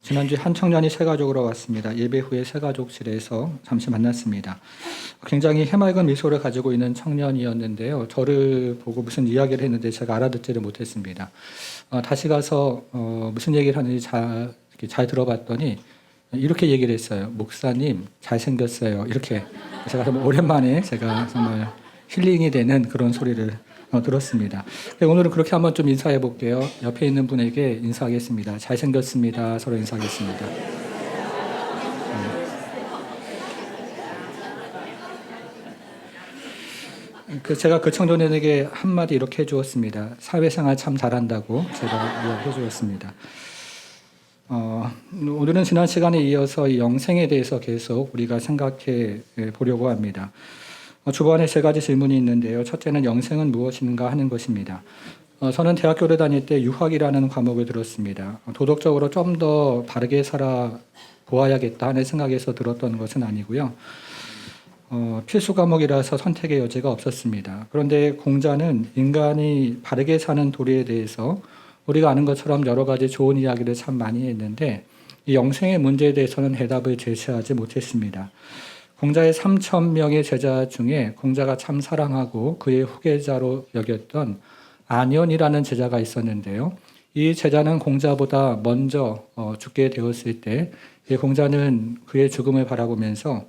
지난주에 한 청년이 새가족으로 왔습니다. 예배 후에 새가족실에서 잠시 만났습니다. 굉장히 해맑은 미소를 가지고 있는 청년이었는데요. 저를 보고 무슨 이야기를 했는데 제가 알아듣지를 못했습니다. 다시 가서 무슨 얘기를 하는지 잘 들어봤더니 이렇게 얘기를 했어요. 목사님 잘생겼어요. 이렇게 제가 정말 오랜만에 제가 정말 힐링이 되는 그런 소리를 들었습니다. 오늘은 그렇게 한번 좀 인사해 볼게요. 옆에 있는 분에게 인사하겠습니다. 잘생겼습니다. 서로 인사하겠습니다. 제가 그 청년에게 한마디 이렇게 해주었습니다. 사회생활 참 잘한다고 제가 이야기해 주었습니다. 오늘은 지난 시간에 이어서 이 영생에 대해서 계속 우리가 생각해 보려고 합니다. 주번에 세 가지 질문이 있는데요. 첫째는 영생은 무엇인가 하는 것입니다. 저는 대학교를 다닐 때 유학이라는 과목을 들었습니다. 도덕적으로 좀 더 바르게 살아 보아야겠다 하는 생각에서 들었던 것은 아니고요. 필수 과목이라서 선택의 여지가 없었습니다. 그런데 공자는 인간이 바르게 사는 도리에 대해서 우리가 아는 것처럼 여러 가지 좋은 이야기를 참 많이 했는데 이 영생의 문제에 대해서는 해답을 제시하지 못했습니다. 공자의 3,000명의 제자 중에 공자가 참 사랑하고 그의 후계자로 여겼던 안현이라는 제자가 있었는데요. 이 제자는 공자보다 먼저 죽게 되었을 때 공자는 그의 죽음을 바라보면서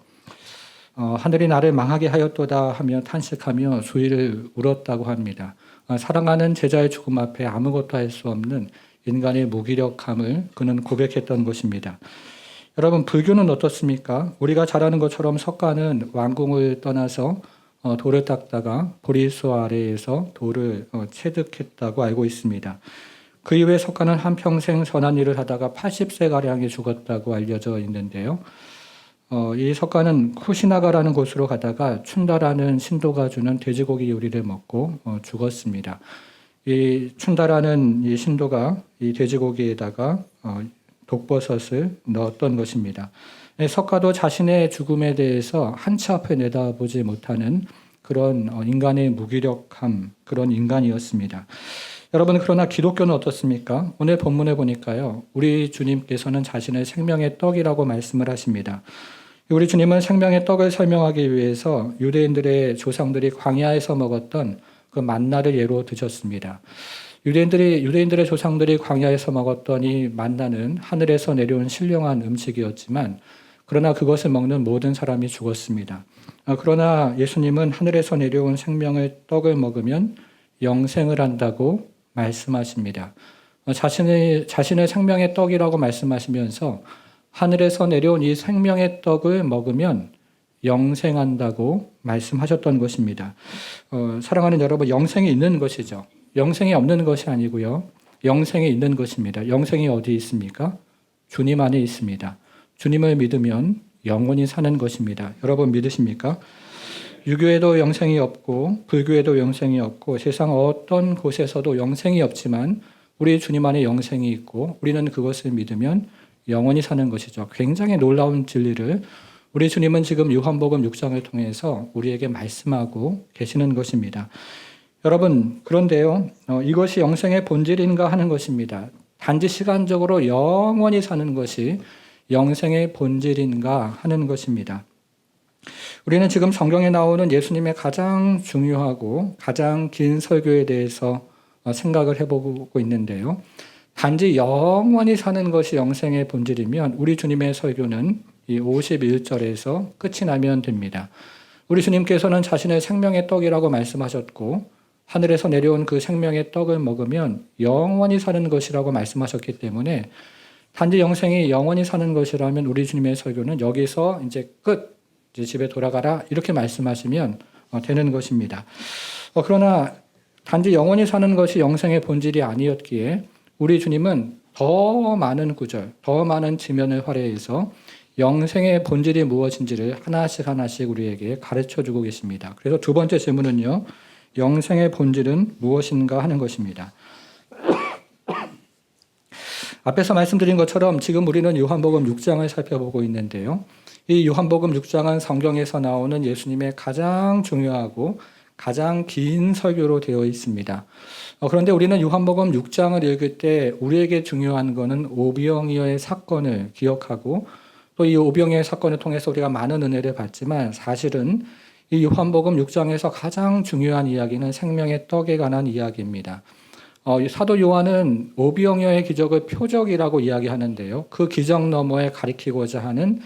하늘이 나를 망하게 하였도다 하며 탄식하며 수위를 울었다고 합니다. 사랑하는 제자의 죽음 앞에 아무것도 할 수 없는 인간의 무기력함을 그는 고백했던 것입니다. 여러분, 불교는 어떻습니까? 우리가 잘 아는 것처럼 석가는 왕궁을 떠나서 돌을 닦다가 보리수 아래에서 돌을 체득했다고 알고 있습니다. 그 이후에 석가는 한평생 선한 일을 하다가 80세가량에 죽었다고 알려져 있는데요. 이 석가는 쿠시나가라는 곳으로 가다가 춘다라는 신도가 주는 돼지고기 요리를 먹고 죽었습니다. 이 춘다라는 이 신도가 이 돼지고기에다가 독버섯을 넣었던 것입니다. 석가도 자신의 죽음에 대해서 한치 앞에 내다보지 못하는 그런 인간의 무기력함, 그런 인간이었습니다. 여러분, 그러나 기독교는 어떻습니까? 오늘 본문에 보니까요, 우리 주님께서는 자신을 생명의 떡이라고 말씀을 하십니다. 우리 주님은 생명의 떡을 설명하기 위해서 유대인들의 조상들이 광야에서 먹었던 그 만나를 예로 드셨습니다. 유대인들의 조상들이 광야에서 먹었던 이 만나는 하늘에서 내려온 신령한 음식이었지만 그러나 그것을 먹는 모든 사람이 죽었습니다. 그러나 예수님은 하늘에서 내려온 생명의 떡을 먹으면 영생을 한다고 말씀하십니다. 자신의 생명의 떡이라고 말씀하시면서 하늘에서 내려온 이 생명의 떡을 먹으면 영생한다고 말씀하셨던 것입니다. 사랑하는 여러분, 영생이 있는 것이죠. 영생이 없는 것이 아니고요. 영생이 있는 것입니다. 영생이 어디 있습니까? 주님 안에 있습니다. 주님을 믿으면 영원히 사는 것입니다. 여러분 믿으십니까? 유교에도 영생이 없고 불교에도 영생이 없고 세상 어떤 곳에서도 영생이 없지만 우리 주님 안에 영생이 있고 우리는 그것을 믿으면 영원히 사는 것이죠. 굉장히 놀라운 진리를 우리 주님은 지금 요한복음 6장을 통해서 우리에게 말씀하고 계시는 것입니다. 여러분, 그런데요, 이것이 영생의 본질인가 하는 것입니다. 단지 시간적으로 영원히 사는 것이 영생의 본질인가 하는 것입니다. 우리는 지금 성경에 나오는 예수님의 가장 중요하고 가장 긴 설교에 대해서 생각을 해보고 있는데요. 단지 영원히 사는 것이 영생의 본질이면 우리 주님의 설교는 이 51절에서 끝이 나면 됩니다. 우리 주님께서는 자신의 생명의 떡이라고 말씀하셨고 하늘에서 내려온 그 생명의 떡을 먹으면 영원히 사는 것이라고 말씀하셨기 때문에 단지 영생이 영원히 사는 것이라면 우리 주님의 설교는 여기서 이제 끝, 이제 집에 돌아가라 이렇게 말씀하시면 되는 것입니다. 그러나 단지 영원히 사는 것이 영생의 본질이 아니었기에 우리 주님은 더 많은 구절, 더 많은 지면을 활용해서 영생의 본질이 무엇인지를 하나씩 우리에게 가르쳐주고 계십니다. 그래서 두 번째 질문은요. 영생의 본질은 무엇인가 하는 것입니다. 앞에서 말씀드린 것처럼 지금 우리는 요한복음 6장을 살펴보고 있는데요. 이 요한복음 6장은 성경에서 나오는 예수님의 가장 중요하고 가장 긴 설교로 되어 있습니다. 그런데 우리는 요한복음 6장을 읽을 때 우리에게 중요한 것은 오병이어의 사건을 기억하고 또 이 오병이어의 사건을 통해서 우리가 많은 은혜를 받지만 사실은 이 요한복음 6장에서 가장 중요한 이야기는 생명의 떡에 관한 이야기입니다. 사도 요한은 오병이어의 기적을 표적이라고 이야기하는데요. 그 기적 너머에 가리키고자 하는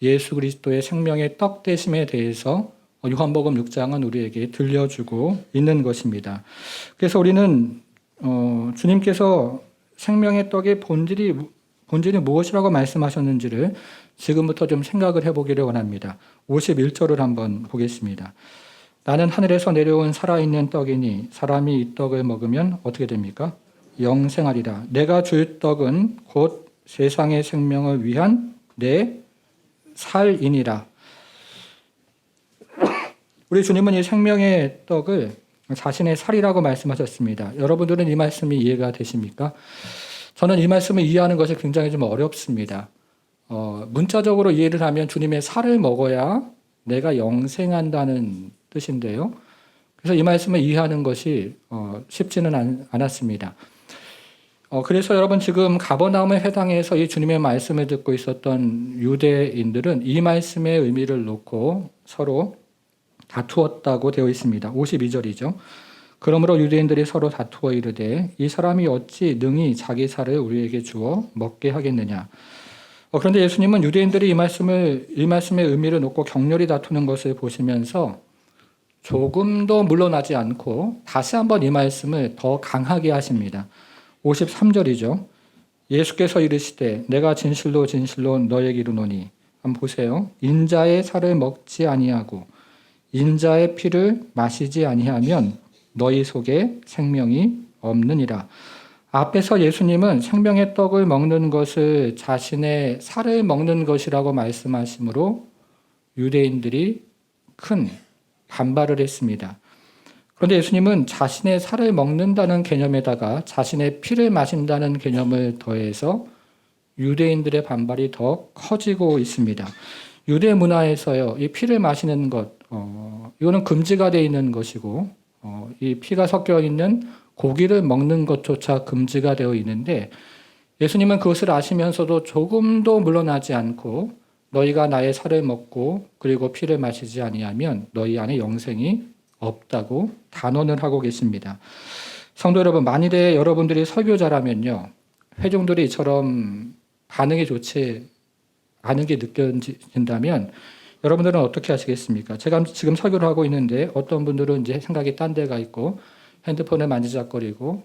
예수 그리스도의 생명의 떡 되심에 대해서 요한복음 6장은 우리에게 들려주고 있는 것입니다. 그래서 우리는 주님께서 생명의 떡의 본질이 무엇이라고 말씀하셨는지를 지금부터 좀 생각을 해보기를 원합니다. 51절을 한번 보겠습니다. 나는 하늘에서 내려온 살아있는 떡이니 사람이 이 떡을 먹으면 어떻게 됩니까? 영생하리라. 내가 줄 떡은 곧 세상의 생명을 위한 내 살이니라. 우리 주님은 이 생명의 떡을 자신의 살이라고 말씀하셨습니다. 여러분들은 이 말씀이 이해가 되십니까? 저는 이 말씀을 이해하는 것이 굉장히 좀 어렵습니다. 문자적으로 이해를 하면 주님의 살을 먹어야 내가 영생한다는 뜻인데요. 그래서 이 말씀을 이해하는 것이 쉽지는 않았습니다. 그래서 여러분 지금 가버나움의 회당에서 이 주님의 말씀을 듣고 있었던 유대인들은 이 말씀의 의미를 놓고 서로 다투었다고 되어 있습니다. 52절이죠. 그러므로 유대인들이 서로 다투어 이르되 이 사람이 어찌 능히 자기 살을 우리에게 주어 먹게 하겠느냐. 그런데 예수님은 유대인들이 이 말씀의 의미를 놓고 격렬히 다투는 것을 보시면서 조금도 물러나지 않고 다시 한번 이 말씀을 더 강하게 하십니다. 53절이죠. 예수께서 이르시되 내가 진실로 진실로 너에게 이르노니 한번 보세요. 인자의 살을 먹지 아니하고 인자의 피를 마시지 아니하면 너희 속에 생명이 없느니라. 앞에서 예수님은 생명의 떡을 먹는 것을 자신의 살을 먹는 것이라고 말씀하시므로 유대인들이 큰 반발을 했습니다. 그런데 예수님은 자신의 살을 먹는다는 개념에다가 자신의 피를 마신다는 개념을 더해서 유대인들의 반발이 더 커지고 있습니다. 유대 문화에서요, 이 피를 마시는 것, 이거는 금지가 되어 있는 것이고, 이 피가 섞여 있는 고기를 먹는 것조차 금지가 되어 있는데, 예수님은 그것을 아시면서도 조금도 물러나지 않고, 너희가 나의 살을 먹고, 그리고 피를 마시지 아니하면 너희 안에 영생이 없다고 단언을 하고 계십니다. 성도 여러분, 만일에 여러분들이 설교자라면요, 회중들이 이처럼 반응이 좋지 않은 게 느껴진다면 여러분들은 어떻게 하시겠습니까? 제가 지금 설교를 하고 있는데 어떤 분들은 이제 생각이 딴 데가 있고 핸드폰을 만지작거리고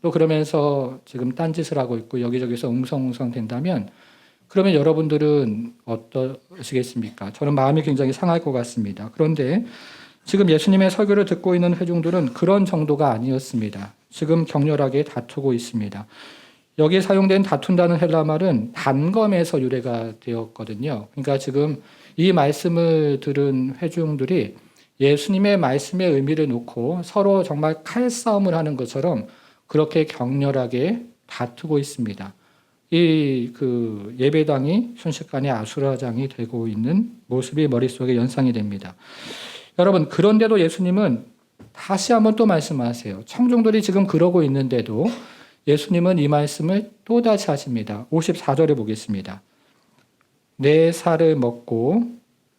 또 그러면서 지금 딴짓을 하고 있고 여기저기서 웅성웅성 된다면 그러면 여러분들은 어떠시겠습니까? 저는 마음이 굉장히 상할 것 같습니다. 그런데 지금 예수님의 설교를 듣고 있는 회중들은 그런 정도가 아니었습니다. 지금 격렬하게 다투고 있습니다. 여기에 사용된 다툰다는 헬라 말은 단검에서 유래가 되었거든요. 그러니까 지금 이 말씀을 들은 회중들이 예수님의 말씀의 의미를 놓고 서로 정말 칼싸움을 하는 것처럼 그렇게 격렬하게 다투고 있습니다. 이 예배당이 순식간에 아수라장이 되고 있는 모습이 머릿속에 연상이 됩니다. 여러분, 그런데도 예수님은 다시 한번 또 말씀하세요. 청중들이 지금 그러고 있는데도 예수님은 이 말씀을 또다시 하십니다. 54절에 보겠습니다. 내 살을 먹고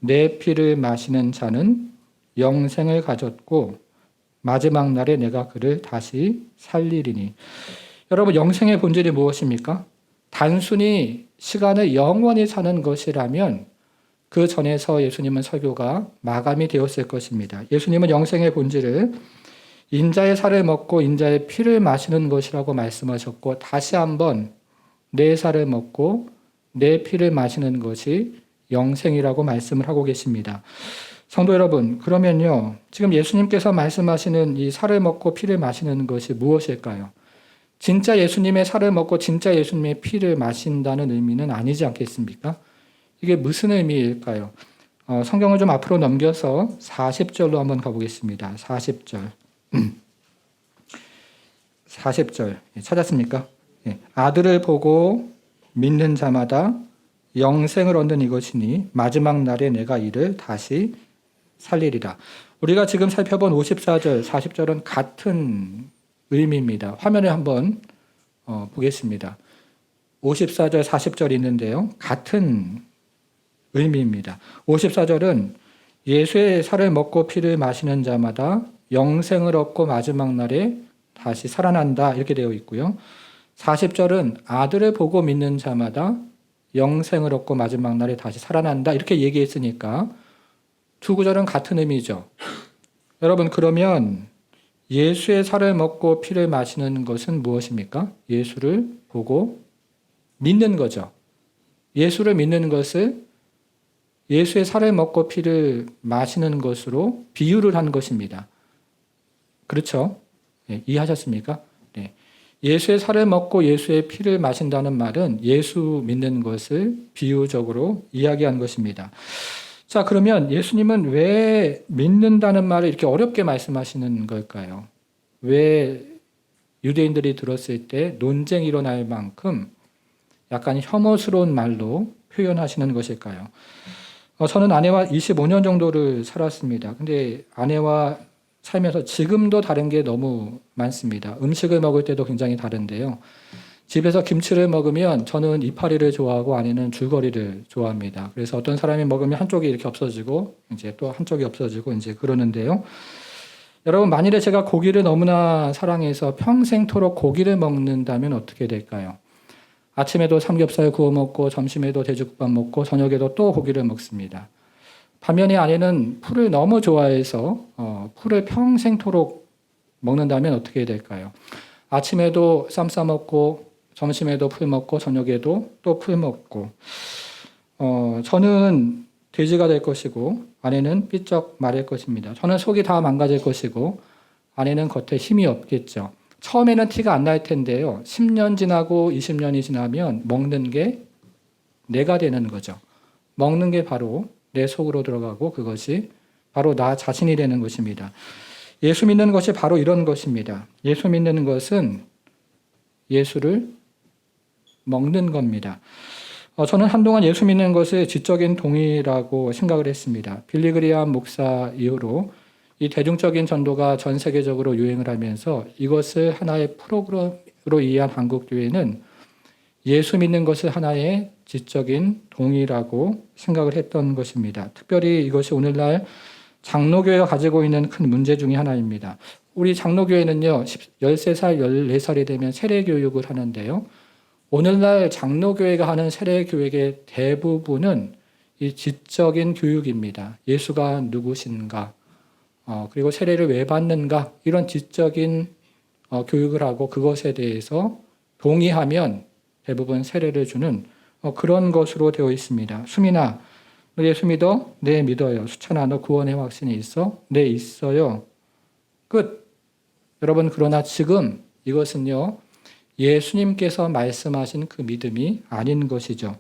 내 피를 마시는 자는 영생을 가졌고 마지막 날에 내가 그를 다시 살리리니. 여러분, 영생의 본질이 무엇입니까? 단순히 시간을 영원히 사는 것이라면 그 전에서 예수님은 설교가 마감이 되었을 것입니다. 예수님은 영생의 본질을 인자의 살을 먹고 인자의 피를 마시는 것이라고 말씀하셨고 다시 한번 내 살을 먹고 내 피를 마시는 것이 영생이라고 말씀을 하고 계십니다. 성도 여러분, 그러면요, 지금 예수님께서 말씀하시는 이 살을 먹고 피를 마시는 것이 무엇일까요? 진짜 예수님의 살을 먹고 진짜 예수님의 피를 마신다는 의미는 아니지 않겠습니까? 이게 무슨 의미일까요? 성경을 좀 앞으로 넘겨서 40절로 한번 가보겠습니다. 40절. 40절 찾았습니까? 아들을 보고 믿는 자마다 영생을 얻는 이것이니 마지막 날에 내가 이를 다시 살리리라. 우리가 지금 살펴본 54절, 40절은 같은 의미입니다. 화면에 한번 보겠습니다. 54절, 40절 있는데요. 같은 의미입니다. 54절은 예수의 살을 먹고 피를 마시는 자마다 영생을 얻고 마지막 날에 다시 살아난다 이렇게 되어 있고요. 40절은 아들을 보고 믿는 자마다 영생을 얻고 마지막 날에 다시 살아난다 이렇게 얘기했으니까 두 구절은 같은 의미죠. 여러분 그러면 예수의 살을 먹고 피를 마시는 것은 무엇입니까? 예수를 보고 믿는 거죠. 예수를 믿는 것을 예수의 살을 먹고 피를 마시는 것으로 비유를 한 것입니다. 그렇죠? 네, 이해하셨습니까? 네. 예수의 살을 먹고 예수의 피를 마신다는 말은 예수 믿는 것을 비유적으로 이야기한 것입니다. 자, 그러면 예수님은 왜 믿는다는 말을 이렇게 어렵게 말씀하시는 걸까요? 왜 유대인들이 들었을 때 논쟁이 일어날 만큼 약간 혐오스러운 말로 표현하시는 것일까요? 저는 아내와 25년 정도를 살았습니다. 근데 아내와 살면서 지금도 다른 게 너무 많습니다. 음식을 먹을 때도 굉장히 다른데요. 집에서 김치를 먹으면 저는 이파리를 좋아하고 아내는 줄거리를 좋아합니다. 그래서 어떤 사람이 먹으면 한쪽이 이렇게 없어지고 이제 또 한쪽이 없어지고 이제 그러는데요. 여러분 만일에 제가 고기를 너무나 사랑해서 평생토록 고기를 먹는다면 어떻게 될까요? 아침에도 삼겹살 구워 먹고 점심에도 돼지국밥 먹고 저녁에도 또 고기를 먹습니다. 반면에 아내는 풀을 너무 좋아해서 풀을 평생토록 먹는다면 어떻게 될까요? 아침에도 쌈 싸 먹고 점심에도 풀 먹고 저녁에도 또 풀 먹고 저는 돼지가 될 것이고 아내는 삐쩍 마를 것입니다. 저는 속이 다 망가질 것이고 아내는 겉에 힘이 없겠죠. 처음에는 티가 안 날 텐데요. 10년 지나고 20년이 지나면 먹는 게 내가 되는 거죠. 먹는 게 바로 내 속으로 들어가고 그것이 바로 나 자신이 되는 것입니다. 예수 믿는 것이 바로 이런 것입니다. 예수 믿는 것은 예수를 먹는 겁니다. 저는 한동안 예수 믿는 것을 지적인 동의라고 생각을 했습니다. 빌리그리암 목사 이후로 이 대중적인 전도가 전 세계적으로 유행을 하면서 이것을 하나의 프로그램으로 이해한 한국교회는 예수 믿는 것을 하나의 지적인 동의라고 생각을 했던 것입니다. 특별히 이것이 오늘날 장로교회가 가지고 있는 큰 문제 중에 하나입니다. 우리 장로교회는요, 13살, 14살이 되면 세례교육을 하는데요. 오늘날 장로교회가 하는 세례교육의 대부분은 이 지적인 교육입니다. 예수가 누구신가, 그리고 세례를 왜 받는가, 이런 지적인 교육을 하고 그것에 대해서 동의하면 대부분 세례를 주는 그런 것으로 되어 있습니다. 수민아, 너 예수 믿어? 네, 믿어요. 수찬아, 너 구원의 확신이 있어? 네, 있어요. 끝. 여러분, 그러나 지금 이것은요, 예수님께서 말씀하신 그 믿음이 아닌 것이죠.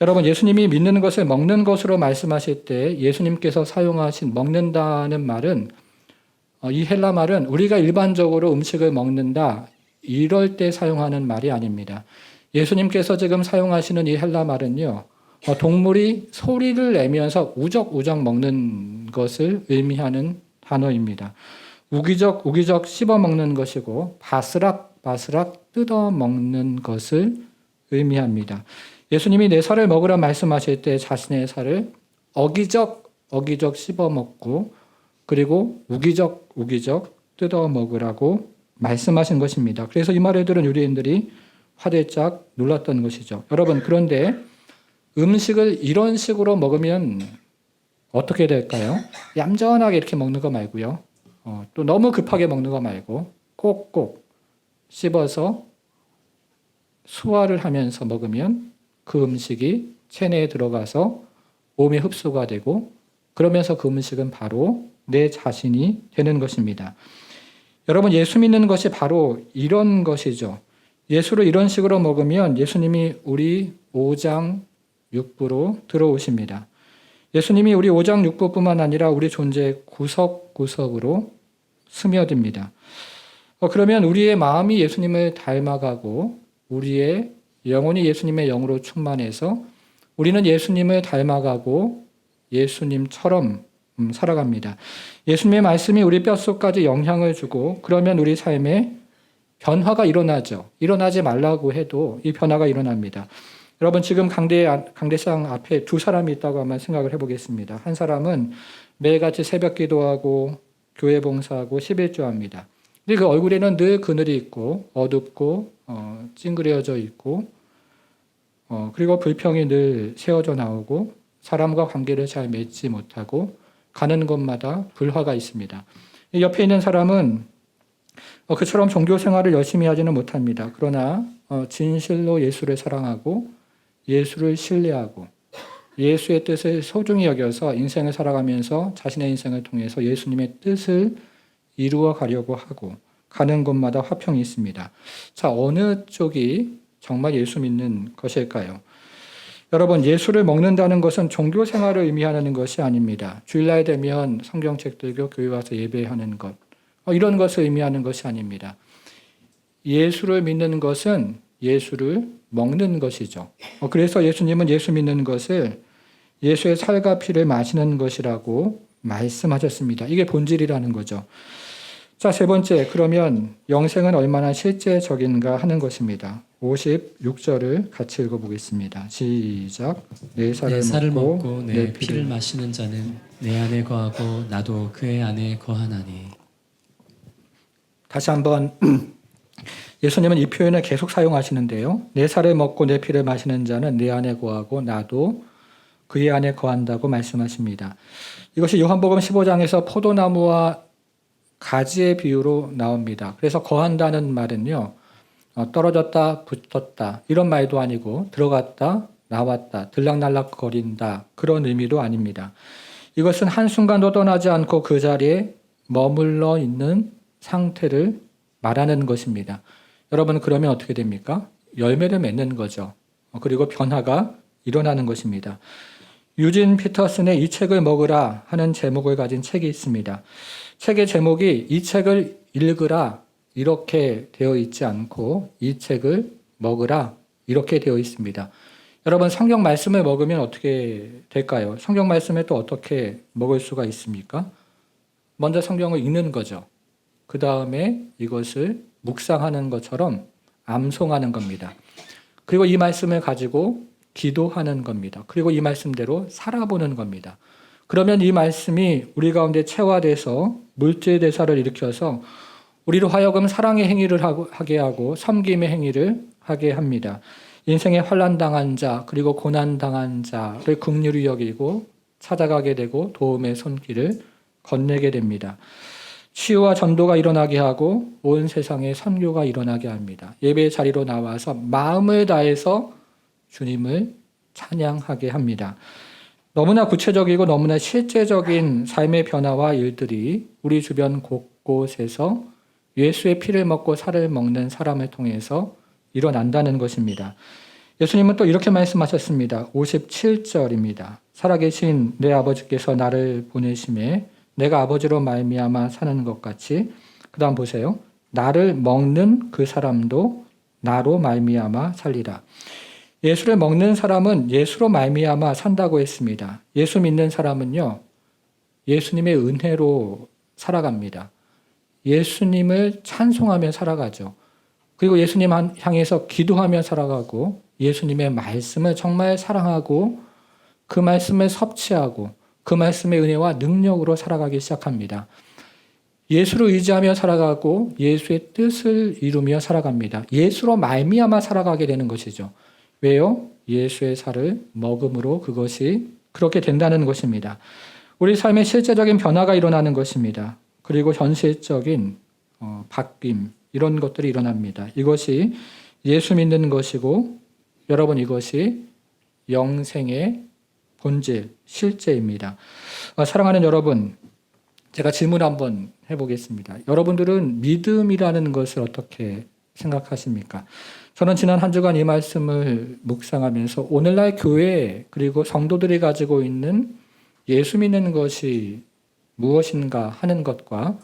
여러분, 예수님이 믿는 것을 먹는 것으로 말씀하실 때 예수님께서 사용하신 먹는다는 말은 이 헬라 말은 우리가 일반적으로 음식을 먹는다 이럴 때 사용하는 말이 아닙니다. 예수님께서 지금 사용하시는 이 헬라 말은요, 동물이 소리를 내면서 우적우적 먹는 것을 의미하는 단어입니다. 우기적 씹어 먹는 것이고 바스락 뜯어 먹는 것을 의미합니다. 예수님이 내 살을 먹으라 말씀하실 때 자신의 살을 어기적 씹어 먹고 그리고 우기적 뜯어 먹으라고 말씀하신 것입니다. 그래서 이 말을 들은 유대인들이 화들짝 놀랐던 것이죠. 여러분, 그런데 음식을 이런 식으로 먹으면 어떻게 될까요? 얌전하게 이렇게 먹는 거 말고요. 또 너무 급하게 먹는 거 말고 꼭꼭 씹어서 소화를 하면서 먹으면 그 음식이 체내에 들어가서 몸에 흡수가 되고 그러면서 그 음식은 바로 내 자신이 되는 것입니다. 여러분, 예수 믿는 것이 바로 이런 것이죠. 예수를 이런 식으로 먹으면 예수님이 우리 오장 육부로 들어오십니다. 예수님이 우리 오장 육부뿐만 아니라 우리 존재의 구석구석으로 스며듭니다. 그러면 우리의 마음이 예수님을 닮아가고 우리의 영혼이 예수님의 영으로 충만해서 우리는 예수님을 닮아가고 예수님처럼 살아갑니다. 예수님의 말씀이 우리 뼛속까지 영향을 주고 그러면 우리 삶에 변화가 일어나죠. 일어나지 말라고 해도 이 변화가 일어납니다. 여러분 지금 강대상 앞에 두 사람이 있다고 한번 생각을 해보겠습니다. 한 사람은 매일같이 새벽 기도하고 교회 봉사하고 11조합니다. 근데 그 얼굴에는 늘 그늘이 있고 어둡고 찡그려져 있고 그리고 불평이 늘 세워져 나오고 사람과 관계를 잘 맺지 못하고 가는 곳마다 불화가 있습니다. 옆에 있는 사람은 그처럼 종교 생활을 열심히 하지는 못합니다. 그러나 진실로 예수를 사랑하고 예수를 신뢰하고 예수의 뜻을 소중히 여겨서 인생을 살아가면서 자신의 인생을 통해서 예수님의 뜻을 이루어 가려고 하고 가는 곳마다 화평이 있습니다. 자, 어느 쪽이 정말 예수 믿는 것일까요? 여러분, 예수를 먹는다는 것은 종교 생활을 의미하는 것이 아닙니다. 주일날 되면 성경책 들고 교회 와서 예배하는 것, 이런 것을 의미하는 것이 아닙니다. 예수를 믿는 것은 예수를 먹는 것이죠. 그래서 예수님은 예수 믿는 것을 예수의 살과 피를 마시는 것이라고 말씀하셨습니다. 이게 본질이라는 거죠. 자, 세 번째, 그러면 영생은 얼마나 실제적인가 하는 것입니다. 56절을 같이 읽어보겠습니다. 시작. 내 살을 먹고 내 피를 마시는 자는 내 안에 거하고 나도 그의 안에 거하나니. 다시 한번 예수님은 이 표현을 계속 사용하시는데요. 내 살을 먹고 내 피를 마시는 자는 내 안에 거하고 나도 그의 안에 거한다고 말씀하십니다. 이것이 요한복음 15장에서 포도나무와 가지의 비유로 나옵니다. 그래서 거한다는 말은요, 떨어졌다, 붙었다 이런 말도 아니고 들어갔다, 나왔다, 들락날락 거린다 그런 의미도 아닙니다. 이것은 한순간도 떠나지 않고 그 자리에 머물러 있는 상태를 말하는 것입니다. 여러분 그러면 어떻게 됩니까? 열매를 맺는 거죠. 그리고 변화가 일어나는 것입니다. 유진 피터슨의 이 책을 먹으라 하는 제목을 가진 책이 있습니다. 책의 제목이 이 책을 읽으라 이렇게 되어 있지 않고 이 책을 먹으라 이렇게 되어 있습니다. 여러분 성경 말씀을 먹으면 어떻게 될까요? 성경 말씀을 또 어떻게 먹을 수가 있습니까? 먼저 성경을 읽는 거죠. 그 다음에 이것을 묵상하는 것처럼 암송하는 겁니다. 그리고 이 말씀을 가지고 기도하는 겁니다. 그리고 이 말씀대로 살아보는 겁니다. 그러면 이 말씀이 우리 가운데 체화돼서 물질 대사를 일으켜서 우리로 하여금 사랑의 행위를 하게 하고 섬김의 행위를 하게 합니다. 인생에 환난 당한 자 그리고 고난 당한 자를 긍휼히 여기고 찾아가게 되고 도움의 손길을 건네게 됩니다. 치유와 전도가 일어나게 하고 온 세상에 선교가 일어나게 합니다. 예배 자리로 나와서 마음을 다해서 주님을 찬양하게 합니다. 너무나 구체적이고 너무나 실제적인 삶의 변화와 일들이 우리 주변 곳곳에서 예수의 피를 먹고 살을 먹는 사람을 통해서 일어난다는 것입니다. 예수님은 또 이렇게 말씀하셨습니다. 57절입니다. 살아계신 내 아버지께서 나를 보내심에 내가 아버지로 말미암아 사는 것 같이 그 다음 보세요. 나를 먹는 그 사람도 나로 말미암아 살리라. 예수를 먹는 사람은 예수로 말미암아 산다고 했습니다. 예수 믿는 사람은요. 예수님의 은혜로 살아갑니다. 예수님을 찬송하며 살아가죠. 그리고 예수님 향해서 기도하며 살아가고 예수님의 말씀을 정말 사랑하고 그 말씀을 섭취하고 그 말씀의 은혜와 능력으로 살아가기 시작합니다. 예수를 의지하며 살아가고 예수의 뜻을 이루며 살아갑니다. 예수로 말미암아 살아가게 되는 것이죠. 왜요? 예수의 살을 먹음으로 그것이 그렇게 된다는 것입니다. 우리 삶에 실제적인 변화가 일어나는 것입니다. 그리고 현실적인 바뀜 이런 것들이 일어납니다. 이것이 예수 믿는 것이고 여러분 이것이 영생의 본질, 실제입니다. 사랑하는 여러분, 제가 질문 한번 해보겠습니다. 여러분들은 믿음이라는 것을 어떻게 생각하십니까? 저는 지난 한 주간 이 말씀을 묵상하면서 오늘날 교회 그리고 성도들이 가지고 있는 예수 믿는 것이 무엇인가 하는 것과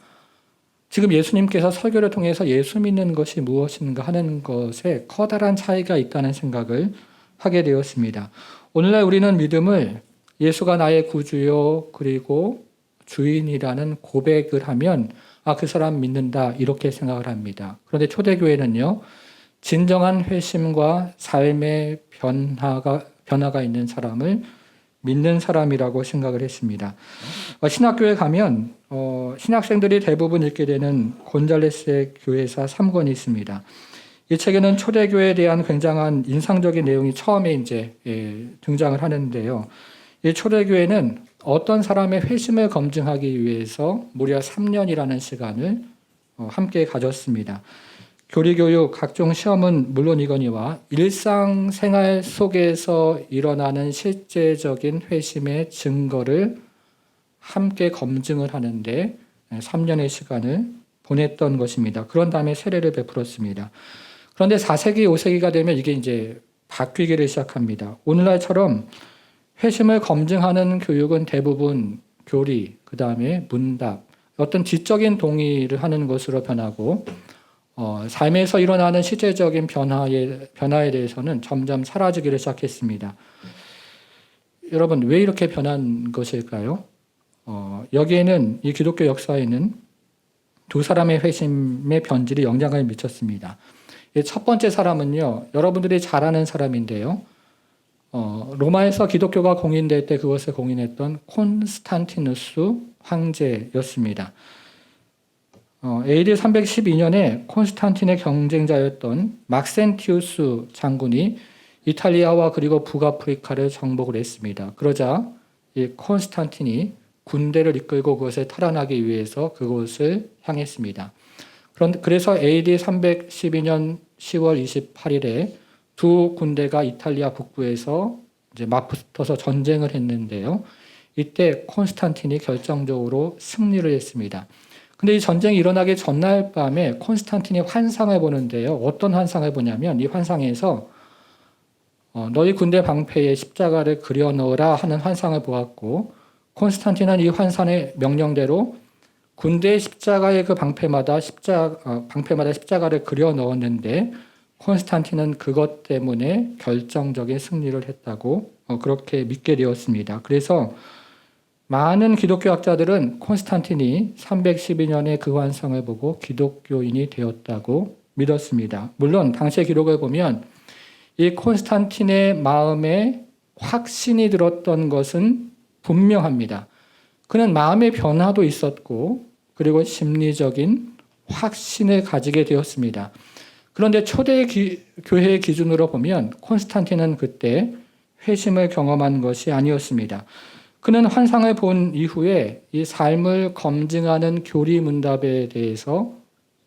지금 예수님께서 설교를 통해서 예수 믿는 것이 무엇인가 하는 것에 커다란 차이가 있다는 생각을 하게 되었습니다. 오늘날 우리는 믿음을 예수가 나의 구주요 그리고 주인이라는 고백을 하면 그 사람 믿는다 이렇게 생각을 합니다. 그런데 초대교회는요. 진정한 회심과 삶의 변화가 있는 사람을 믿는 사람이라고 생각을 했습니다. 신학교에 가면 신학생들이 대부분 읽게 되는 곤잘레스의 교회사 3권이 있습니다. 이 책에는 초대교회에 대한 굉장한 인상적인 내용이 처음에 이제 등장을 하는데요. 이 초대교회는 어떤 사람의 회심을 검증하기 위해서 무려 3년이라는 시간을 함께 가졌습니다. 교리교육, 각종 시험은 물론이거니와 일상생활 속에서 일어나는 실제적인 회심의 증거를 함께 검증을 하는데 3년의 시간을 보냈던 것입니다. 그런 다음에 세례를 베풀었습니다. 그런데 4세기, 5세기가 되면 이게 이제 바뀌기를 시작합니다. 오늘날처럼 회심을 검증하는 교육은 대부분 교리, 그 다음에 문답, 어떤 지적인 동의를 하는 것으로 변하고 삶에서 일어나는 실제적인 변화에 대해서는 점점 사라지기를 시작했습니다. 여러분, 왜 이렇게 변한 것일까요? 여기에는 이 기독교 역사에는 두 사람의 회심의 변질이 영향을 미쳤습니다. 첫 번째 사람은요, 여러분들이 잘 아는 사람인데요. 로마에서 기독교가 공인될 때 그것을 공인했던 콘스탄티누스 황제였습니다. AD 312년에 콘스탄틴의 경쟁자였던 막센티우스 장군이 이탈리아와 그리고 북아프리카를 정복을 했습니다. 그러자 이 콘스탄틴이 군대를 이끌고 그것을 탈환하기 위해서 그곳을 향했습니다. 그래서 AD 312년 10월 28일에 두 군대가 이탈리아 북부에서 이제 맞붙어서 전쟁을 했는데요. 이때 콘스탄틴이 결정적으로 승리를 했습니다. 근데 이 전쟁이 일어나기 전날 밤에 콘스탄틴이 환상을 보는데요. 어떤 환상을 보냐면 이 환상에서 너희 군대 방패에 십자가를 그려 넣으라 하는 환상을 보았고 콘스탄틴은 이 환상의 명령대로 군대의 십자가의 그 방패마다 십자가를 그려 넣었는데 콘스탄틴은 그것 때문에 결정적인 승리를 했다고 그렇게 믿게 되었습니다. 그래서 많은 기독교학자들은 콘스탄틴이 312년에 그 환상을 보고 기독교인이 되었다고 믿었습니다. 물론 당시의 기록을 보면 이 콘스탄틴의 마음에 확신이 들었던 것은 분명합니다. 그는 마음의 변화도 있었고 그리고 심리적인 확신을 가지게 되었습니다. 그런데 초대 교회의 기준으로 보면 콘스탄틴은 그때 회심을 경험한 것이 아니었습니다. 그는 환상을 본 이후에 이 삶을 검증하는 교리 문답에 대해서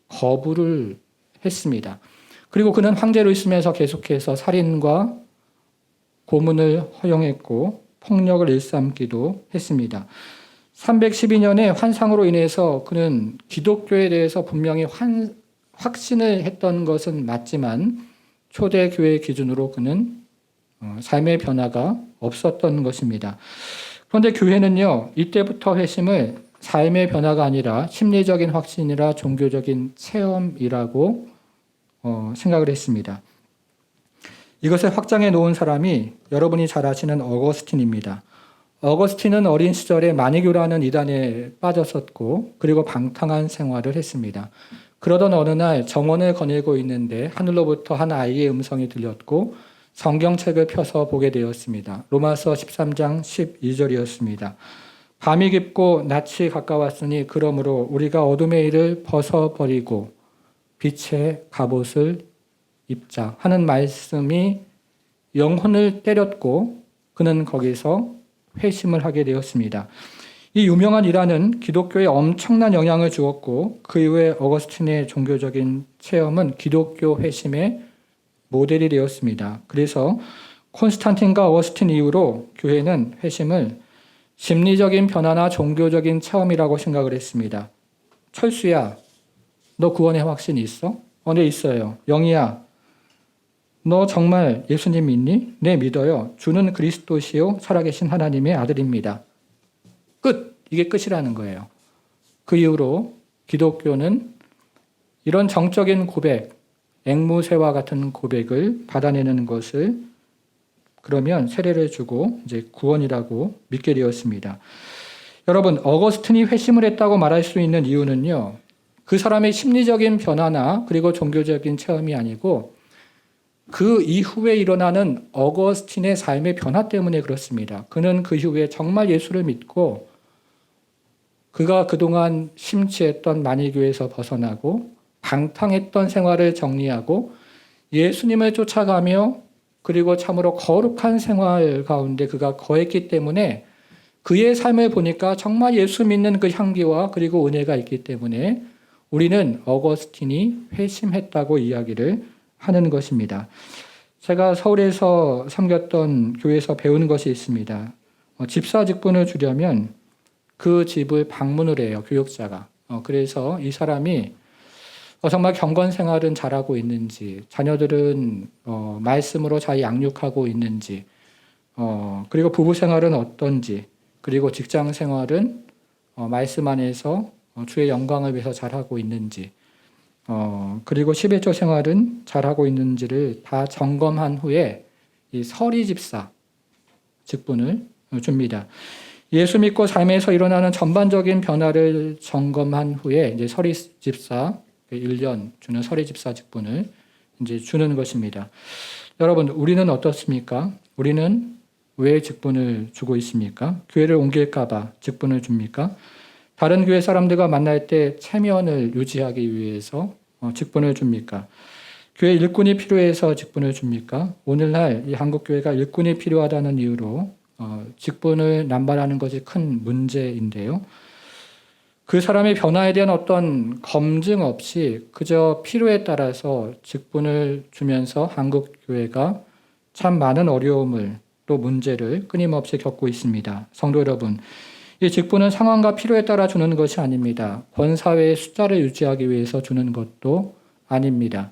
거부를 했습니다. 그리고 그는 황제로 있으면서 계속해서 살인과 고문을 허용했고 폭력을 일삼기도 했습니다. 312년에 환상으로 인해서 그는 기독교에 대해서 분명히 확신을 했던 것은 맞지만 초대교회 기준으로 그는 삶의 변화가 없었던 것입니다. 그런데 교회는요, 이때부터 회심을 삶의 변화가 아니라 심리적인 확신이라 종교적인 체험이라고 생각을 했습니다. 이것을 확장해 놓은 사람이 여러분이 잘 아시는 어거스틴입니다. 어거스틴은 어린 시절에 마니교라는 이단에 빠졌었고 그리고 방탕한 생활을 했습니다. 그러던 어느 날 정원을 거닐고 있는데 하늘로부터 한 아이의 음성이 들렸고 성경책을 펴서 보게 되었습니다. 로마서 13장 12절이었습니다. 밤이 깊고 낮이 가까웠으니 그러므로 우리가 어둠의 일을 벗어버리고 빛의 갑옷을 입자 하는 말씀이 영혼을 때렸고 그는 거기서 회심을 하게 되었습니다. 이 유명한 일화는 기독교에 엄청난 영향을 주었고 그 이후에 어거스틴의 종교적인 체험은 기독교 회심의 모델이 되었습니다. 그래서 콘스탄틴과 어거스틴 이후로 교회는 회심을 심리적인 변화나 종교적인 체험이라고 생각을 했습니다. 철수야, 너 구원의 확신이 있어? 네, 있어요. 영희야, 너 정말 예수님 믿니? 네, 믿어요. 주는 그리스도시요 살아계신 하나님의 아들입니다. 끝! 이게 끝이라는 거예요. 그 이후로 기독교는 이런 정적인 고백, 앵무새와 같은 고백을 받아내는 것을 그러면 세례를 주고 이제 구원이라고 믿게 되었습니다. 여러분, 어거스틴이 회심을 했다고 말할 수 있는 이유는요. 그 사람의 심리적인 변화나 그리고 종교적인 체험이 아니고 그 이후에 일어나는 어거스틴의 삶의 변화 때문에 그렇습니다. 그는 그 이후에 정말 예수를 믿고 그가 그동안 심취했던 만일교에서 벗어나고 방탕했던 생활을 정리하고 예수님을 쫓아가며 그리고 참으로 거룩한 생활 가운데 그가 거했기 때문에 그의 삶을 보니까 정말 예수 믿는 그 향기와 그리고 은혜가 있기 때문에 우리는 어거스틴이 회심했다고 이야기를 하는 것입니다. 제가 서울에서 섬겼던 교회에서 배운 것이 있습니다. 집사 직분을 주려면 그 집을 방문을 해요, 교역자가. 그래서 이 사람이 정말 경건 생활은 잘하고 있는지, 자녀들은 말씀으로 잘 양육하고 있는지, 그리고 부부 생활은 어떤지, 그리고 직장 생활은 말씀 안에서 주의 영광을 위해서 잘하고 있는지, 그리고 11조 생활은 잘하고 있는지를 다 점검한 후에 이 서리 집사 직분을 줍니다. 예수 믿고 삶에서 일어나는 전반적인 변화를 점검한 후에 이제 서리 집사 1년 주는 서리 집사 직분을 이제 주는 것입니다. 여러분, 우리는 어떻습니까? 우리는 왜 직분을 주고 있습니까? 교회를 옮길까봐 직분을 줍니까? 다른 교회 사람들과 만날 때 체면을 유지하기 위해서 직분을 줍니까? 교회 일꾼이 필요해서 직분을 줍니까? 오늘날 이 한국 교회가 일꾼이 필요하다는 이유로 직분을 남발하는 것이 큰 문제인데요. 그 사람의 변화에 대한 어떤 검증 없이 그저 필요에 따라서 직분을 주면서 한국 교회가 참 많은 어려움을 또 문제를 끊임없이 겪고 있습니다. 성도 여러분, 이 직분은 상황과 필요에 따라 주는 것이 아닙니다. 권사회의 숫자를 유지하기 위해서 주는 것도 아닙니다.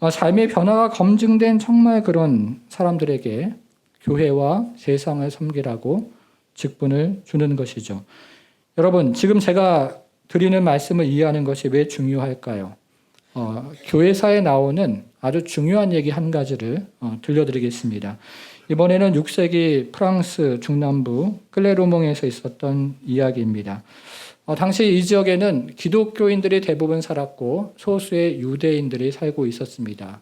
삶의 변화가 검증된 정말 그런 사람들에게 교회와 세상을 섬기라고 직분을 주는 것이죠. 여러분, 지금 제가 드리는 말씀을 이해하는 것이 왜 중요할까요? 교회사에 나오는 아주 중요한 얘기 한 가지를 들려드리겠습니다. 이번에는 6세기 프랑스 중남부 클레르몽에서 있었던 이야기입니다. 당시 이 지역에는 기독교인들이 대부분 살았고 소수의 유대인들이 살고 있었습니다.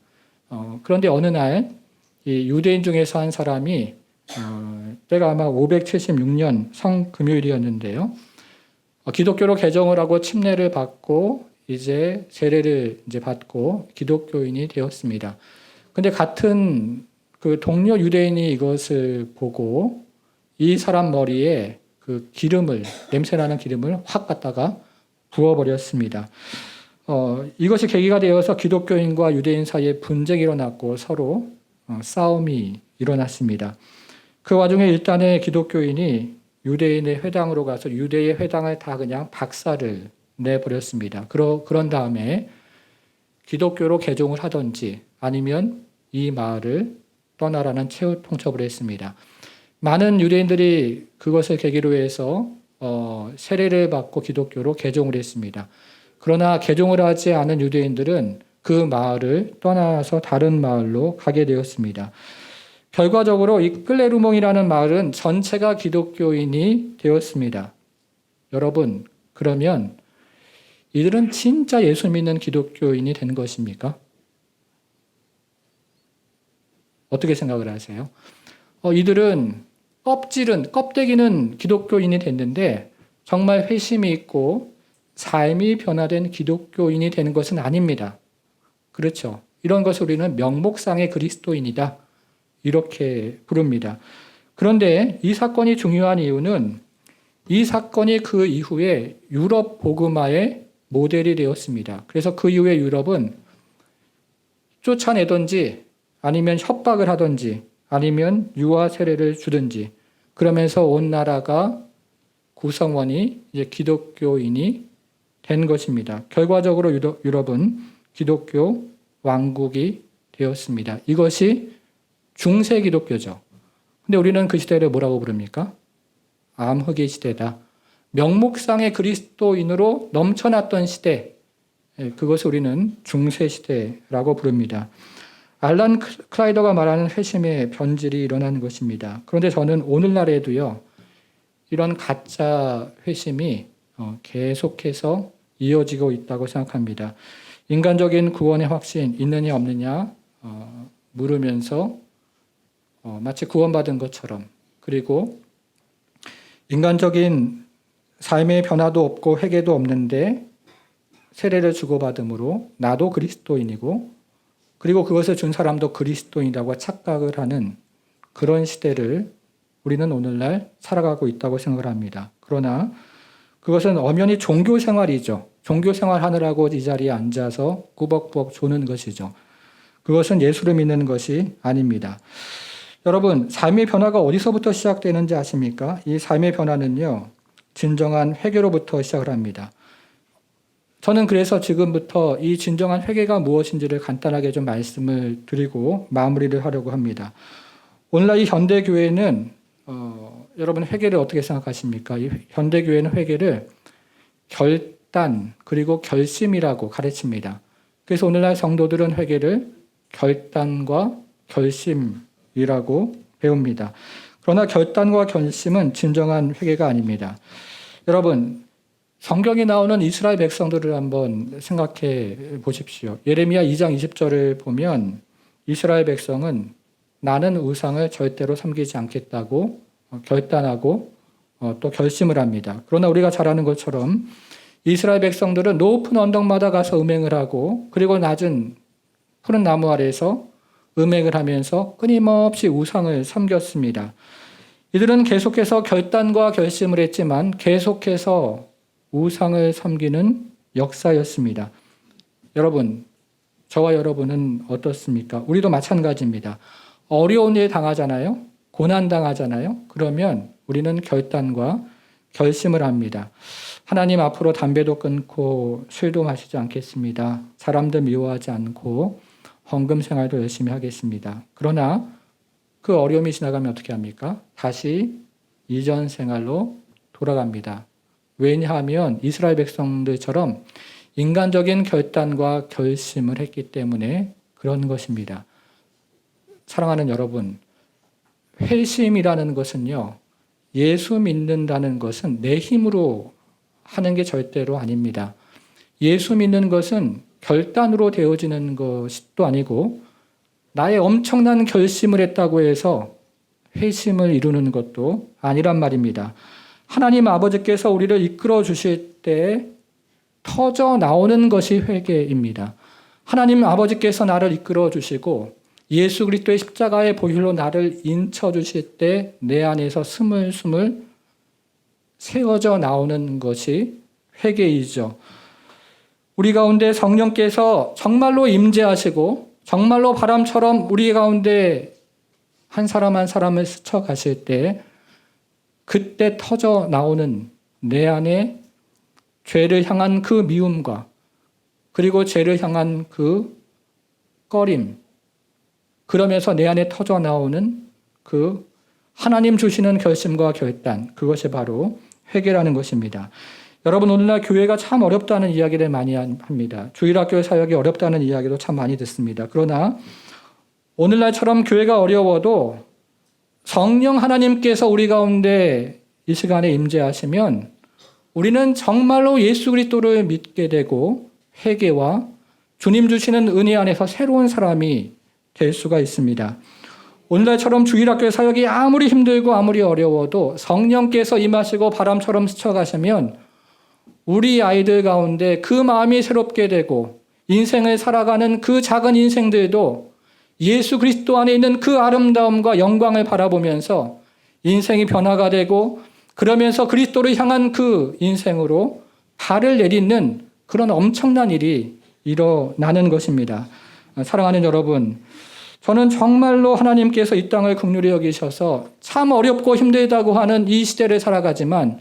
그런데 어느 날 이 유대인 중에서 한 사람이 때가 아마 576년 성금요일이었는데요. 기독교로 개종을 하고 침례를 받고 이제 세례를 이제 받고 기독교인이 되었습니다. 근데 같은 그 동료 유대인이 이것을 보고 이 사람 머리에 그 기름을, 냄새나는 기름을 확 갖다가 부어버렸습니다. 이것이 계기가 되어서 기독교인과 유대인 사이에 분쟁이 일어났고 서로 싸움이 일어났습니다. 그 와중에 일단은 기독교인이 유대인의 회당으로 가서 유대의 회당을 다 그냥 박살을 내버렸습니다. 그런 다음에 기독교로 개종을 하든지 아니면 이 마을을 떠나라는 최후 통첩을 했습니다. 많은 유대인들이 그것을 계기로 해서 세례를 받고 기독교로 개종을 했습니다. 그러나 개종을 하지 않은 유대인들은 그 마을을 떠나서 다른 마을로 가게 되었습니다. 결과적으로 이 클레르몽이라는 마을은 전체가 기독교인이 되었습니다. 여러분, 그러면 이들은 진짜 예수 믿는 기독교인이 된 것입니까? 어떻게 생각을 하세요? 이들은 껍데기는 기독교인이 됐는데 정말 회심이 있고 삶이 변화된 기독교인이 되는 것은 아닙니다. 그렇죠. 이런 것을 우리는 명목상의 그리스도인이다. 이렇게 부릅니다. 그런데 이 사건이 중요한 이유는 이 사건이 그 이후에 유럽 복음화의 모델이 되었습니다. 그래서 그 이후에 유럽은 쫓아내든지 아니면 협박을 하든지 아니면 유아 세례를 주든지 그러면서 온 나라가 구성원이 이제 기독교인이 된 것입니다. 결과적으로 유럽은 기독교 왕국이 되었습니다. 이것이 중세 기독교죠. 근데 우리는 그 시대를 뭐라고 부릅니까? 암흑의 시대다. 명목상의 그리스도인으로 넘쳐났던 시대. 그것을 우리는 중세 시대라고 부릅니다. 알란 클라이더가 말하는 회심의 변질이 일어나는 것입니다. 그런데 저는 오늘날에도요, 이런 가짜 회심이 계속해서 이어지고 있다고 생각합니다. 인간적인 구원의 확신 있느냐 없느냐 물으면서 마치 구원받은 것처럼, 그리고 인간적인 삶의 변화도 없고 회개도 없는데 세례를 주고받음으로 나도 그리스도인이고 그리고 그것을 준 사람도 그리스도인이라고 착각을 하는 그런 시대를 우리는 오늘날 살아가고 있다고 생각을 합니다. 그러나 그것은 엄연히 종교 생활이죠. 종교 생활 하느라고 이 자리에 앉아서 꾸벅꾸벅 조는 것이죠. 그것은 예수를 믿는 것이 아닙니다. 여러분, 삶의 변화가 어디서부터 시작되는지 아십니까? 이 삶의 변화는요, 진정한 회개로부터 시작을 합니다. 저는 그래서 지금부터 이 진정한 회개가 무엇인지를 간단하게 좀 말씀을 드리고 마무리를 하려고 합니다. 오늘날 이 현대교회는 여러분 회개를 어떻게 생각하십니까? 이 현대교회는 회개를 결단 그리고 결심이라고 가르칩니다. 그래서 오늘날 성도들은 회개를 결단과 결심이라고 배웁니다. 그러나 결단과 결심은 진정한 회개가 아닙니다. 여러분, 성경에 나오는 이스라엘 백성들을 한번 생각해 보십시오. 예레미야 2장 20절을 보면 이스라엘 백성은 나는 우상을 절대로 섬기지 않겠다고 결단하고 또 결심을 합니다. 그러나 우리가 잘 아는 것처럼 이스라엘 백성들은 높은 언덕마다 가서 음행을 하고 그리고 낮은 푸른 나무 아래에서 음행을 하면서 끊임없이 우상을 섬겼습니다. 이들은 계속해서 결단과 결심을 했지만 계속해서 우상을 섬기는 역사였습니다. 여러분, 저와 여러분은 어떻습니까? 우리도 마찬가지입니다. 어려운 일 당하잖아요. 고난 당하잖아요. 그러면 우리는 결단과 결심을 합니다. 하나님 앞으로 담배도 끊고 술도 마시지 않겠습니다. 사람들 미워하지 않고 헌금 생활도 열심히 하겠습니다. 그러나 그 어려움이 지나가면 어떻게 합니까? 다시 이전 생활로 돌아갑니다. 왜냐하면 이스라엘 백성들처럼 인간적인 결단과 결심을 했기 때문에 그런 것입니다. 사랑하는 여러분, 회심이라는 것은요, 예수 믿는다는 것은 내 힘으로 하는 게 절대로 아닙니다. 예수 믿는 것은 결단으로 되어지는 것도 아니고 나의 엄청난 결심을 했다고 해서 회심을 이루는 것도 아니란 말입니다. 하나님 아버지께서 우리를 이끌어 주실 때 터져 나오는 것이 회개입니다. 하나님 아버지께서 나를 이끌어 주시고 예수 그리스도의 십자가의 보혈로 나를 인쳐 주실 때 내 안에서 스물스물 세워져 나오는 것이 회개이죠. 우리 가운데 성령께서 정말로 임재하시고 정말로 바람처럼 우리 가운데 한 사람 한 사람을 스쳐 가실 때 그때 터져 나오는 내 안에 죄를 향한 그 미움과 그리고 죄를 향한 그 꺼림, 그러면서 내 안에 터져 나오는 그 하나님 주시는 결심과 결단, 그것이 바로 회개라는 것입니다. 여러분, 오늘날 교회가 참 어렵다는 이야기를 많이 합니다. 주일학교 사역이 어렵다는 이야기도 참 많이 듣습니다. 그러나 오늘날처럼 교회가 어려워도 성령 하나님께서 우리 가운데 이 시간에 임재하시면 우리는 정말로 예수 그리스도를 믿게 되고 회개와 주님 주시는 은혜 안에서 새로운 사람이 될 수가 있습니다. 오늘날처럼 주일학교 사역이 아무리 힘들고 아무리 어려워도 성령께서 임하시고 바람처럼 스쳐가시면 우리 아이들 가운데 그 마음이 새롭게 되고 인생을 살아가는 그 작은 인생들도 예수 그리스도 안에 있는 그 아름다움과 영광을 바라보면서 인생이 변화가 되고 그러면서 그리스도를 향한 그 인생으로 발을 내딛는 그런 엄청난 일이 일어나는 것입니다. 사랑하는 여러분, 저는 정말로 하나님께서 이 땅을 긍휼히 여기셔서 참 어렵고 힘들다고 하는 이 시대를 살아가지만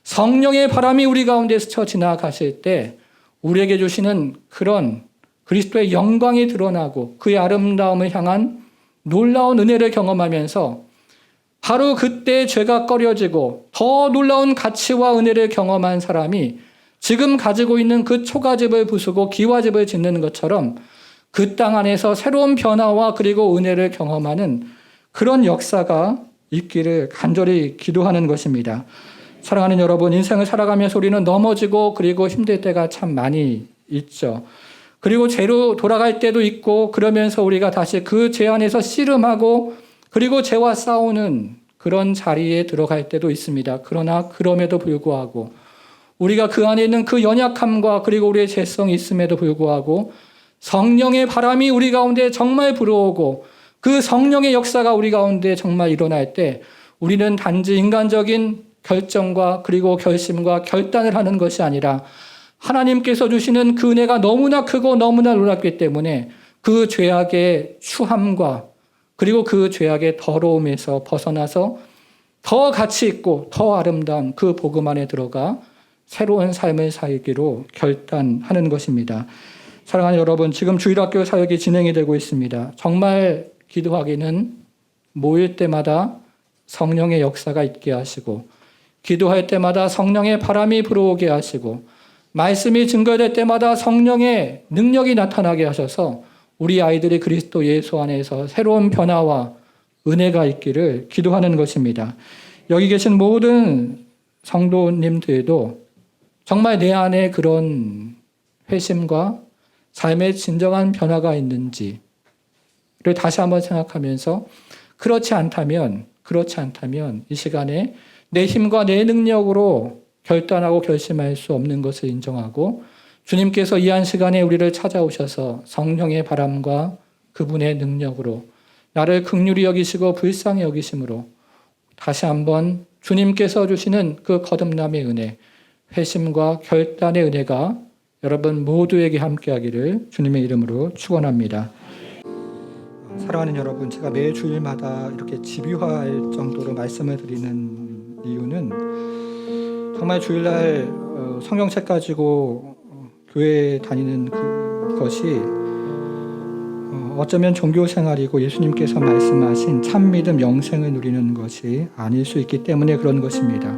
성령의 바람이 우리 가운데 스쳐 지나가실 때 우리에게 주시는 그런 그리스도의 영광이 드러나고 그의 아름다움을 향한 놀라운 은혜를 경험하면서 바로 그때 죄가 꺼려지고 더 놀라운 가치와 은혜를 경험한 사람이 지금 가지고 있는 그 초가집을 부수고 기와집을 짓는 것처럼 그 땅 안에서 새로운 변화와 그리고 은혜를 경험하는 그런 역사가 있기를 간절히 기도하는 것입니다. 사랑하는 여러분, 인생을 살아가면서 우리는 넘어지고 그리고 힘들 때가 참 많이 있죠. 그리고 죄로 돌아갈 때도 있고, 그러면서 우리가 다시 그 죄 안에서 씨름하고 그리고 죄와 싸우는 그런 자리에 들어갈 때도 있습니다. 그러나 그럼에도 불구하고 우리가 그 안에 있는 그 연약함과 그리고 우리의 죄성이 있음에도 불구하고 성령의 바람이 우리 가운데 정말 불어오고 그 성령의 역사가 우리 가운데 정말 일어날 때 우리는 단지 인간적인 결정과 그리고 결심과 결단을 하는 것이 아니라 하나님께서 주시는 그 은혜가 너무나 크고 너무나 놀랍기 때문에 그 죄악의 추함과 그리고 그 죄악의 더러움에서 벗어나서 더 가치 있고 더 아름다운 그 복음 안에 들어가 새로운 삶을 살기로 결단하는 것입니다. 사랑하는 여러분, 지금 주일학교 사역이 진행이 되고 있습니다. 정말 기도하기는 모일 때마다 성령의 역사가 있게 하시고, 기도할 때마다 성령의 바람이 불어오게 하시고, 말씀이 증거될 때마다 성령의 능력이 나타나게 하셔서 우리 아이들이 그리스도 예수 안에서 새로운 변화와 은혜가 있기를 기도하는 것입니다. 여기 계신 모든 성도님들도 정말 내 안에 그런 회심과 삶의 진정한 변화가 있는지를 다시 한번 생각하면서 그렇지 않다면 이 시간에 내 힘과 내 능력으로 결단하고 결심할 수 없는 것을 인정하고 주님께서 이 한 시간에 우리를 찾아오셔서 성령의 바람과 그분의 능력으로 나를 긍휼히 여기시고 불쌍히 여기심으로 다시 한번 주님께서 주시는 그 거듭남의 은혜, 회심과 결단의 은혜가 여러분 모두에게 함께하기를 주님의 이름으로 축원합니다. 사랑하는 여러분, 제가 매 주일마다 이렇게 집요할 정도로 말씀을 드리는 이유는 정말 주일날 성경책 가지고 교회에 다니는 그것이 어쩌면 종교 생활이고 예수님께서 말씀하신 참 믿음 영생을 누리는 것이 아닐 수 있기 때문에 그런 것입니다.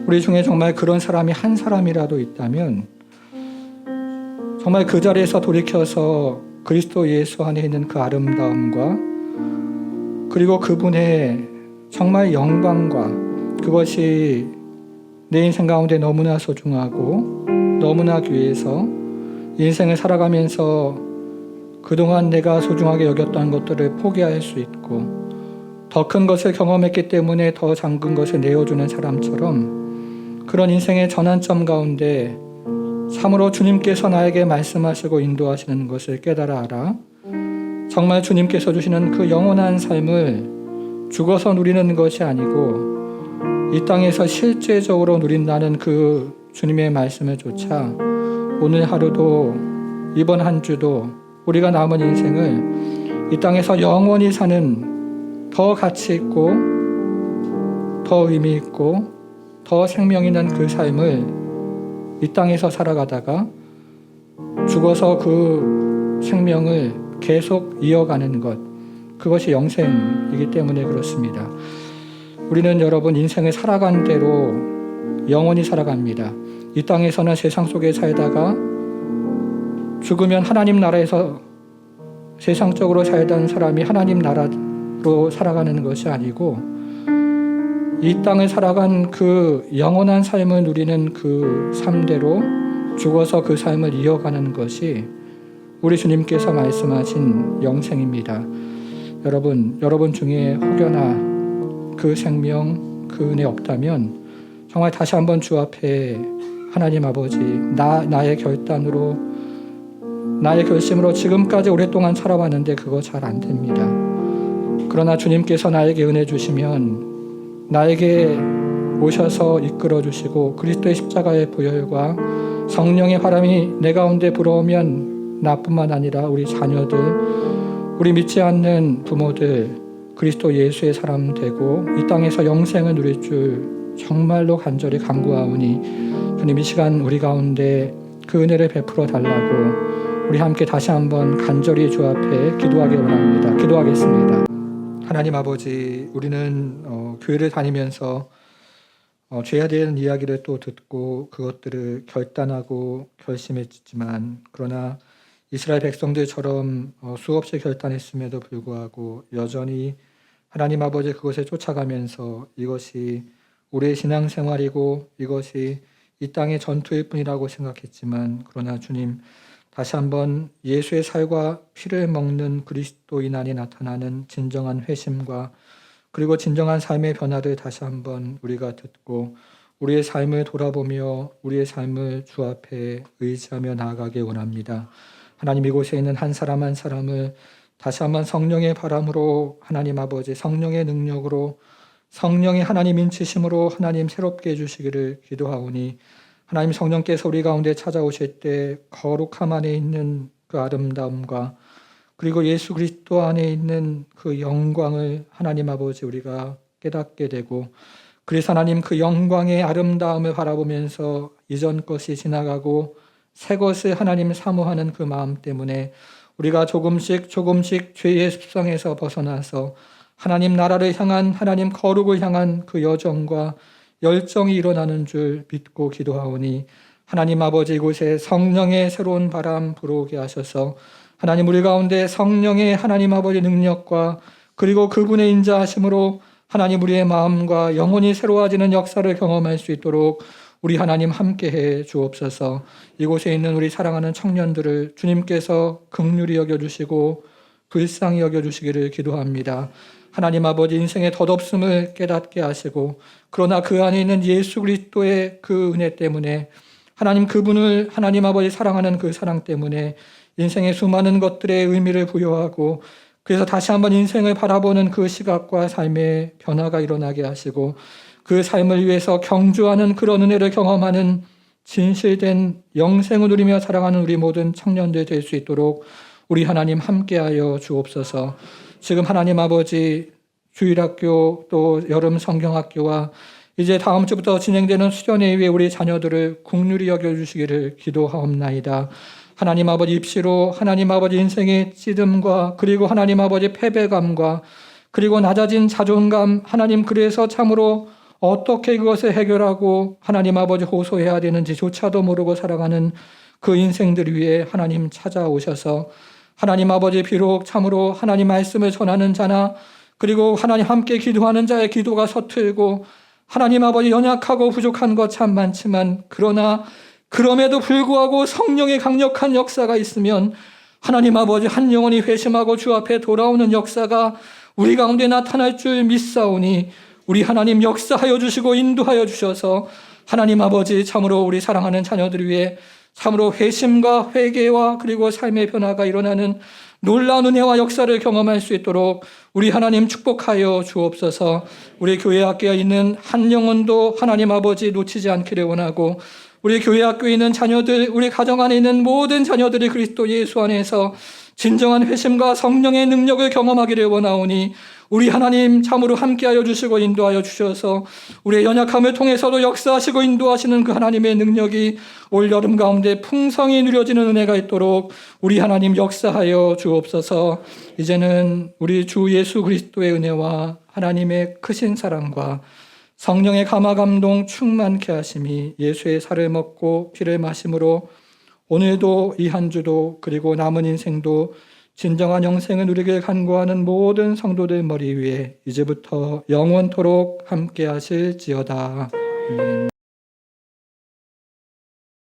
우리 중에 정말 그런 사람이 한 사람이라도 있다면 정말 그 자리에서 돌이켜서 그리스도 예수 안에 있는 그 아름다움과 그리고 그분의 정말 영광과 그것이 내 인생 가운데 너무나 소중하고 너무나 귀해서 인생을 살아가면서 그동안 내가 소중하게 여겼던 것들을 포기할 수 있고 더 큰 것을 경험했기 때문에 더 작은 것을 내어주는 사람처럼 그런 인생의 전환점 가운데 참으로 주님께서 나에게 말씀하시고 인도하시는 것을 깨달아 알아 정말 주님께서 주시는 그 영원한 삶을 죽어서 누리는 것이 아니고 이 땅에서 실제적으로 누린다는 그 주님의 말씀을 쫓아 오늘 하루도 이번 한 주도 우리가 남은 인생을 이 땅에서 영원히 사는 더 가치 있고 더 의미 있고 더 생명 있는 그 삶을 이 땅에서 살아가다가 죽어서 그 생명을 계속 이어가는 것, 그것이 영생이기 때문에 그렇습니다. 우리는 여러분 인생을 살아간 대로 영원히 살아갑니다. 이 땅에서는 세상 속에 살다가 죽으면 하나님 나라에서 세상적으로 살던 사람이 하나님 나라로 살아가는 것이 아니고 이 땅을 살아간 그 영원한 삶을 누리는 그 삶대로 죽어서 그 삶을 이어가는 것이 우리 주님께서 말씀하신 영생입니다. 여러분 중에 혹여나 그 생명, 그 은혜 없다면 정말 다시 한번 주 앞에 하나님 아버지, 나의 결단으로, 나의 결심으로 지금까지 오랫동안 살아왔는데 그거 잘 안 됩니다. 그러나 주님께서 나에게 은혜 주시면 나에게 오셔서 이끌어 주시고 그리스도의 십자가의 보혈과 성령의 바람이 내 가운데 불어오면 나뿐만 아니라 우리 자녀들, 우리 믿지 않는 부모들, 그리스도 예수의 사람 되고 이 땅에서 영생을 누릴 줄 정말로 간절히 간구하오니 주님 이 시간 우리 가운데 그 은혜를 베풀어 달라고 우리 함께 다시 한번 간절히 주 앞에 기도하기 원합니다. 기도하겠습니다. 하나님 아버지, 우리는 교회를 다니면서 죄에 대한 이야기를 또 듣고 그것들을 결단하고 결심했지만 그러나 이스라엘 백성들처럼 수없이 결단했음에도 불구하고 여전히 하나님 아버지 그것에 쫓아가면서 이것이 우리의 신앙생활이고 이것이 이 땅의 전투일 뿐이라고 생각했지만 그러나 주님 다시 한번 예수의 살과 피를 먹는 그리스도인 안에 나타나는 진정한 회심과 그리고 진정한 삶의 변화를 다시 한번 우리가 듣고 우리의 삶을 돌아보며 우리의 삶을 주 앞에 의지하며 나아가길 원합니다. 하나님 이곳에 있는 한 사람 한 사람을 다시 한번 성령의 바람으로 하나님 아버지 성령의 능력으로 성령의 하나님 인치심으로 하나님 새롭게 해주시기를 기도하오니 하나님 성령께서 우리 가운데 찾아오실 때 거룩함 안에 있는 그 아름다움과 그리고 예수 그리스도 안에 있는 그 영광을 하나님 아버지 우리가 깨닫게 되고 그래서 하나님 그 영광의 아름다움을 바라보면서 이전 것이 지나가고 새 것을 하나님 사모하는 그 마음 때문에 우리가 조금씩 죄의 습성에서 벗어나서 하나님 나라를 향한 하나님 거룩을 향한 그 여정과 열정이 일어나는 줄 믿고 기도하오니 하나님 아버지 이곳에 성령의 새로운 바람 불어오게 하셔서 하나님 우리 가운데 성령의 하나님 아버지 능력과 그리고 그분의 인자하심으로 하나님 우리의 마음과 영혼이 새로워지는 역사를 경험할 수 있도록 우리 하나님 함께해 주옵소서. 이곳에 있는 우리 사랑하는 청년들을 주님께서 긍휼히 여겨주시고 불쌍히 여겨주시기를 기도합니다. 하나님 아버지 인생의 덧없음을 깨닫게 하시고 그러나 그 안에 있는 예수 그리스도의 그 은혜 때문에 하나님 그분을 하나님 아버지 사랑하는 그 사랑 때문에 인생의 수많은 것들의 의미를 부여하고 그래서 다시 한번 인생을 바라보는 그 시각과 삶의 변화가 일어나게 하시고 그 삶을 위해서 경주하는 그런 은혜를 경험하는 진실된 영생을 누리며 살아가는 우리 모든 청년들 될 수 있도록 우리 하나님 함께하여 주옵소서. 지금 하나님 아버지 주일학교 또 여름 성경학교와 이제 다음 주부터 진행되는 수련회에 우리 자녀들을 긍휼히 여겨주시기를 기도하옵나이다. 하나님 아버지 입시로 하나님 아버지 인생의 찌듦과 그리고 하나님 아버지 패배감과 그리고 낮아진 자존감 하나님 그래서 참으로 어떻게 그것을 해결하고 하나님 아버지 호소해야 되는지조차도 모르고 살아가는 그 인생들 위해 하나님 찾아오셔서 하나님 아버지 비록 참으로 하나님 말씀을 전하는 자나 그리고 하나님 함께 기도하는 자의 기도가 서툴고 하나님 아버지 연약하고 부족한 것 참 많지만 그러나 그럼에도 불구하고 성령의 강력한 역사가 있으면 하나님 아버지 한 영혼이 회심하고 주 앞에 돌아오는 역사가 우리 가운데 나타날 줄 믿사오니 우리 하나님 역사하여 주시고 인도하여 주셔서 하나님 아버지 참으로 우리 사랑하는 자녀들 위해 참으로 회심과 회개와 그리고 삶의 변화가 일어나는 놀라운 은혜와 역사를 경험할 수 있도록 우리 하나님 축복하여 주옵소서. 우리 교회 학교에 있는 한 영혼도 하나님 아버지 놓치지 않기를 원하고 우리 교회 학교에 있는 자녀들, 우리 가정 안에 있는 모든 자녀들이 그리스도 예수 안에서 진정한 회심과 성령의 능력을 경험하기를 원하오니 우리 하나님 참으로 함께하여 주시고 인도하여 주셔서 우리의 연약함을 통해서도 역사하시고 인도하시는 그 하나님의 능력이 올 여름 가운데 풍성히 누려지는 은혜가 있도록 우리 하나님 역사하여 주옵소서. 이제는 우리 주 예수 그리스도의 은혜와 하나님의 크신 사랑과 성령의 감화 감동 충만케 하심이 예수의 살을 먹고 피를 마심으로 오늘도 이 한 주도 그리고 남은 인생도 진정한 영생을 누리길 간구하는 모든 성도들 머리 위에 이제부터 영원토록 함께 하실지어다. 아멘.